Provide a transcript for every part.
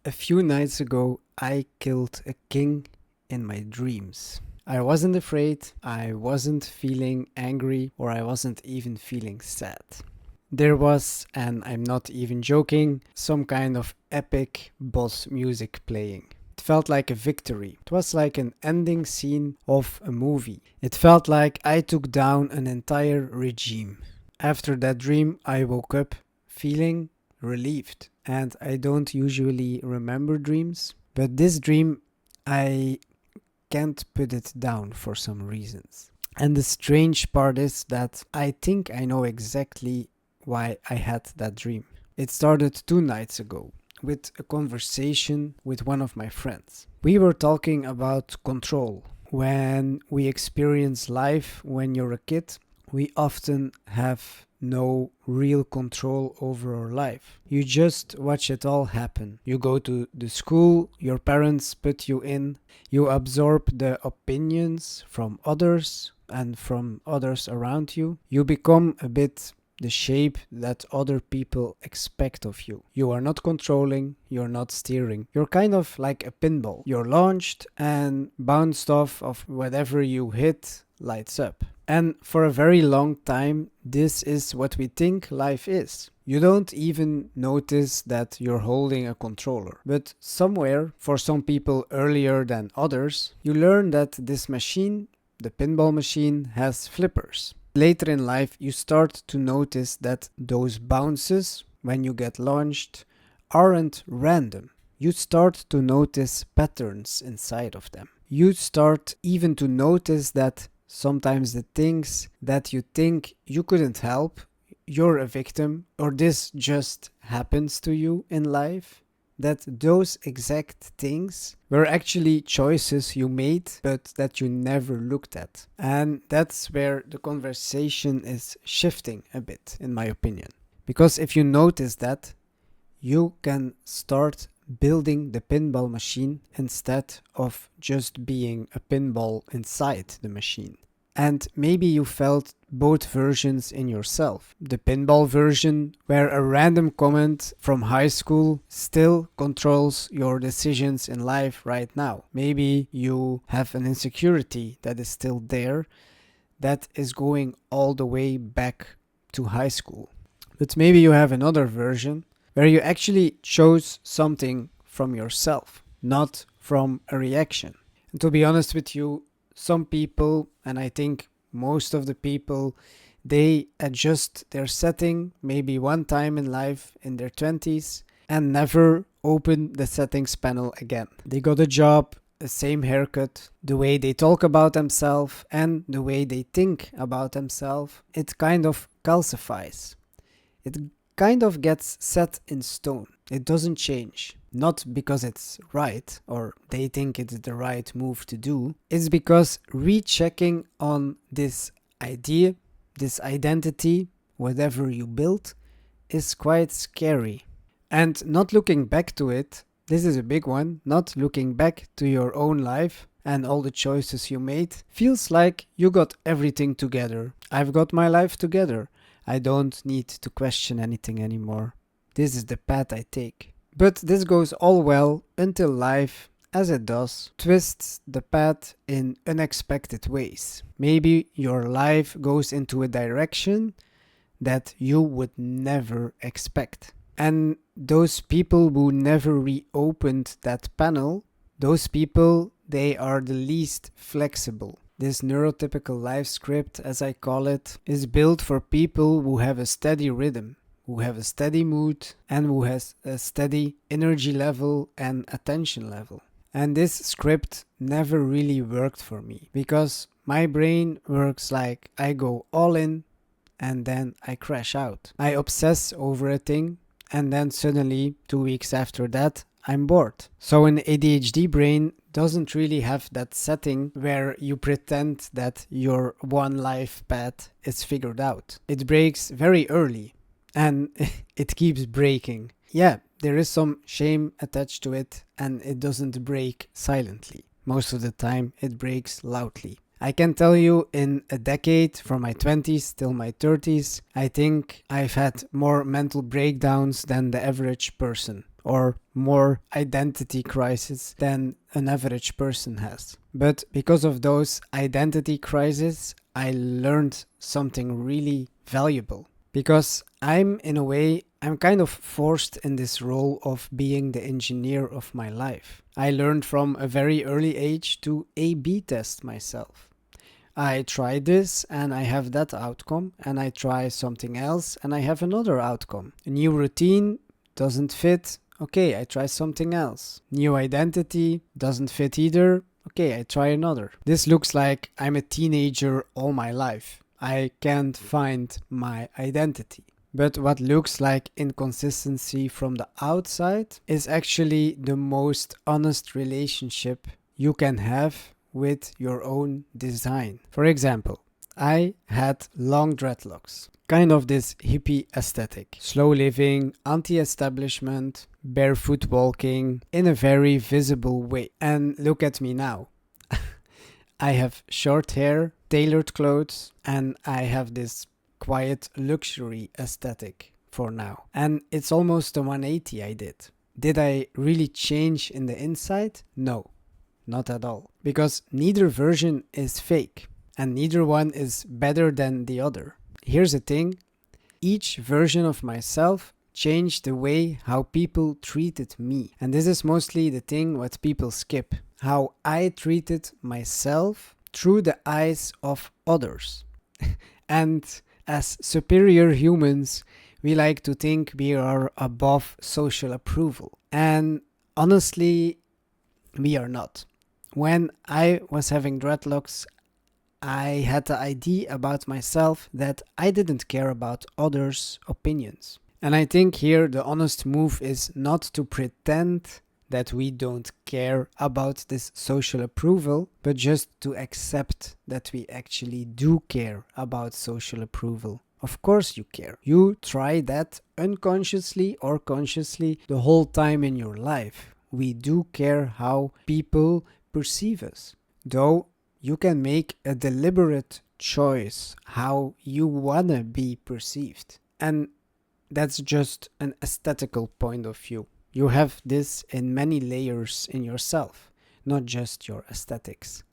A few nights ago, I killed a king in my dreams. I wasn't afraid, I wasn't feeling angry, or I wasn't even feeling sad. There was, and I'm not even joking, some kind of epic boss music playing. It felt like a victory. It was like an ending scene of a movie. It felt like I took down an entire regime. After that dream, I woke up feeling relieved. And I don't usually remember dreams, but this dream, I can't put it down for some reasons. And the strange part is that I think I know exactly why I had that dream. It started 2 nights ago with a conversation with one of my friends. We were talking about control. When we experience life when you're a kid, we often have no real control over our life. You just watch it all happen. You go to the school, your parents put you in, you absorb the opinions from others and from others around you. You become a bit the shape that other people expect of you. You are not controlling, you're not steering. You're kind of like a pinball. You're launched and bounced off of whatever you hit lights up. And for a very long time, this is what we think life is. You don't even notice that you're holding a controller. But somewhere, for some people earlier than others, you learn that this machine, the pinball machine, has flippers. Later in life, you start to notice that those bounces, when you get launched, aren't random. You start to notice patterns inside of them. You start even to notice that sometimes the things that you think you couldn't help, you're a victim, or this just happens to you in life, that those exact things were actually choices you made, but that you never looked at. And that's where the conversation is shifting a bit, in my opinion. Because if you notice that, you can start building the pinball machine instead of just being a pinball inside the machine. And maybe you felt both versions in yourself. The pinball version, where a random comment from high school still controls your decisions in life right now. Maybe you have an insecurity that is still there, that is going all the way back to high school. But maybe you have another version where you actually chose something from yourself, not from a reaction. And to be honest with you, some people, and I think most of the people, they adjust their setting maybe one time in life in their 20s and never open the settings panel again. They got a job, the same haircut, the way they talk about themselves and the way they think about themselves, it kind of calcifies. It kind of gets set in stone. It doesn't change. Not because it's right or they think it's the right move to do. It's because rechecking on this idea, this identity, whatever you built, is quite scary. And not looking back to it, this is a big one, not looking back to your own life and all the choices you made, feels like you got everything together. I've got my life together. I don't need to question anything anymore. This is the path I take. But this goes all well until life, as it does, twists the path in unexpected ways. Maybe your life goes into a direction that you would never expect. And those people who never reopened that panel, those people, they are the least flexible. This neurotypical life script, as I call it, is built for people who have a steady rhythm, who have a steady mood, and who has a steady energy level and attention level. And this script never really worked for me because my brain works like I go all in and then I crash out. I obsess over a thing and then suddenly 2 weeks after that I'm bored. So an ADHD brain doesn't really have that setting where you pretend that your one life path is figured out. It breaks very early and it keeps breaking. Yeah, there is some shame attached to it and it doesn't break silently. Most of the time it breaks loudly. I can tell you in a decade, from my 20s till my 30s, I think I've had more mental breakdowns than the average person. or more identity crisis than an average person has. But because of those identity crises, I learned something really valuable. Because I'm kind of forced in this role of being the engineer of my life. I learned from a very early age to A/B test myself. I try this and I have that outcome, and I try something else and I have another outcome. A new routine doesn't fit. Okay, I try something else. New identity doesn't fit either. Okay, I try another. This looks like I'm a teenager all my life. I can't find my identity. But what looks like inconsistency from the outside is actually the most honest relationship you can have with your own design. For example, I had long dreadlocks, kind of this hippie aesthetic, slow living, anti-establishment, barefoot walking in a very visible way. And look at me now. I have short hair, tailored clothes, and I have this quiet luxury aesthetic for now. And it's almost a 180 I did. Did I really change in the inside? No, not at all. Because neither version is fake and neither one is better than the other. Here's the thing, each version of myself changed the way how people treated me. And this is mostly the thing what people skip. How I treated myself through the eyes of others. And as superior humans, we like to think we are above social approval. And honestly, we are not. When I was having dreadlocks, I had the idea about myself that I didn't care about others' opinions. And I think here the honest move is not to pretend that we don't care about this social approval, but just to accept that we actually do care about social approval. Of course you care. You try that unconsciously or consciously the whole time in your life. We do care how people perceive us. Though you can make a deliberate choice how you wanna be perceived. And that's just an aesthetical point of view. You have this in many layers in yourself, not just your aesthetics.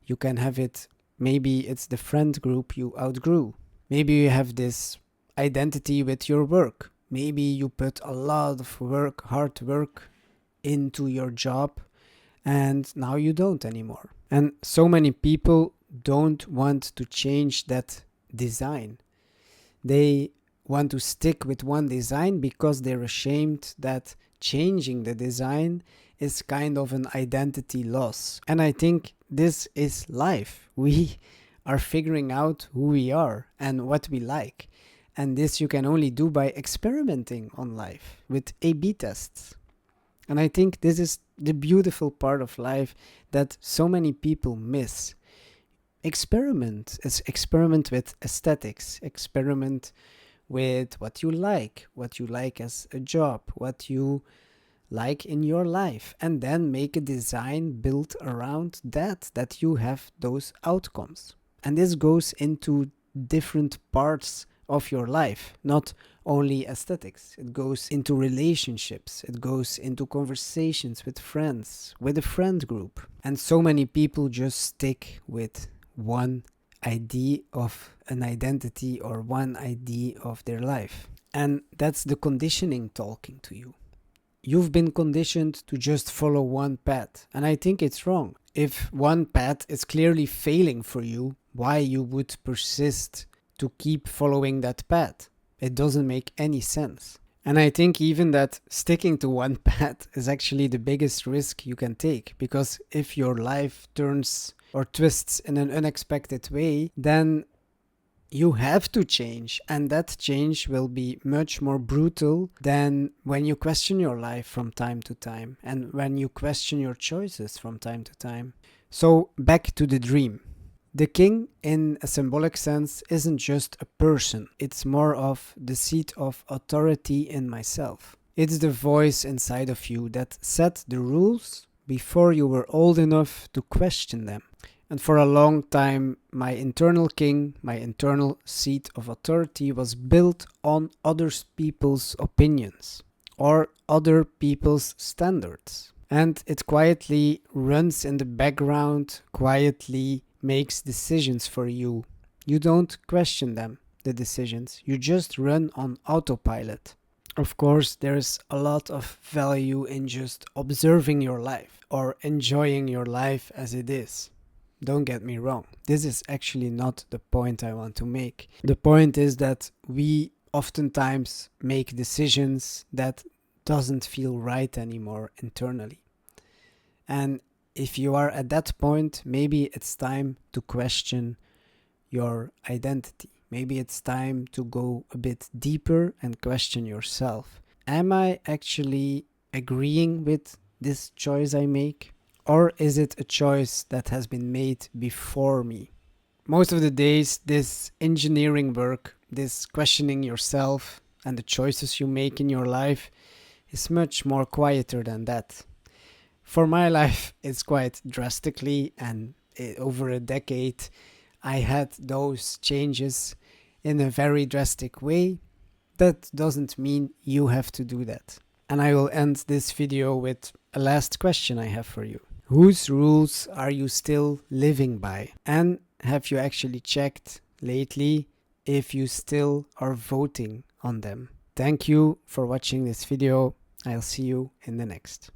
You can have it, maybe it's the friend group you outgrew. Maybe you have this identity with your work. Maybe you put a lot of work, hard work into your job and now you don't anymore. And so many people don't want to change that design. They want to stick with one design because they're ashamed that changing the design is kind of an identity loss. And I think this is life. We are figuring out who we are and what we like. And this you can only do by experimenting on life with A/B tests. And I think this is the beautiful part of life that so many people miss. Experiment with aesthetics, experiment with what you like as a job, what you like in your life, and then make a design built around that you have those outcomes. And this goes into different parts of your life, not only aesthetics. It goes into relationships, it goes into conversations with friends, with a friend group. And so many people just stick with one idea of an identity or one idea of their life. And that's the conditioning talking to you. You've been conditioned to just follow one path, and I think it's wrong. If one path is clearly failing for you, why you would persist to keep following that path? It doesn't make any sense. And I think even that sticking to one path is actually the biggest risk you can take, because if your life turns or twists in an unexpected way, then you have to change, and that change will be much more brutal than when you question your life from time to time and when you question your choices from time to time. So back to the dream. The king, in a symbolic sense, isn't just a person. It's more of the seat of authority in myself. It's the voice inside of you that set the rules before you were old enough to question them. And for a long time, my internal king, my internal seat of authority was built on other people's opinions, or other people's standards. And it quietly runs in the background, quietly makes decisions for you. You don't question them, the decisions. You just run on autopilot. Of course, there's a lot of value in just observing your life or enjoying your life as it is. Don't get me wrong. This is actually not the point I want to make. The point is that we oftentimes make decisions that doesn't feel right anymore internally. And if you are at that point, maybe it's time to question your identity. Maybe it's time to go a bit deeper and question yourself. Am I actually agreeing with this choice I make? Or is it a choice that has been made before me? Most of the days, this engineering work, this questioning yourself and the choices you make in your life is much more quieter than that. For my life, it's quite drastically, and over a decade, I had those changes in a very drastic way. That doesn't mean you have to do that. And I will end this video with a last question I have for you. Whose rules are you still living by? And have you actually checked lately if you still are voting on them? Thank you for watching this video. I'll see you in the next.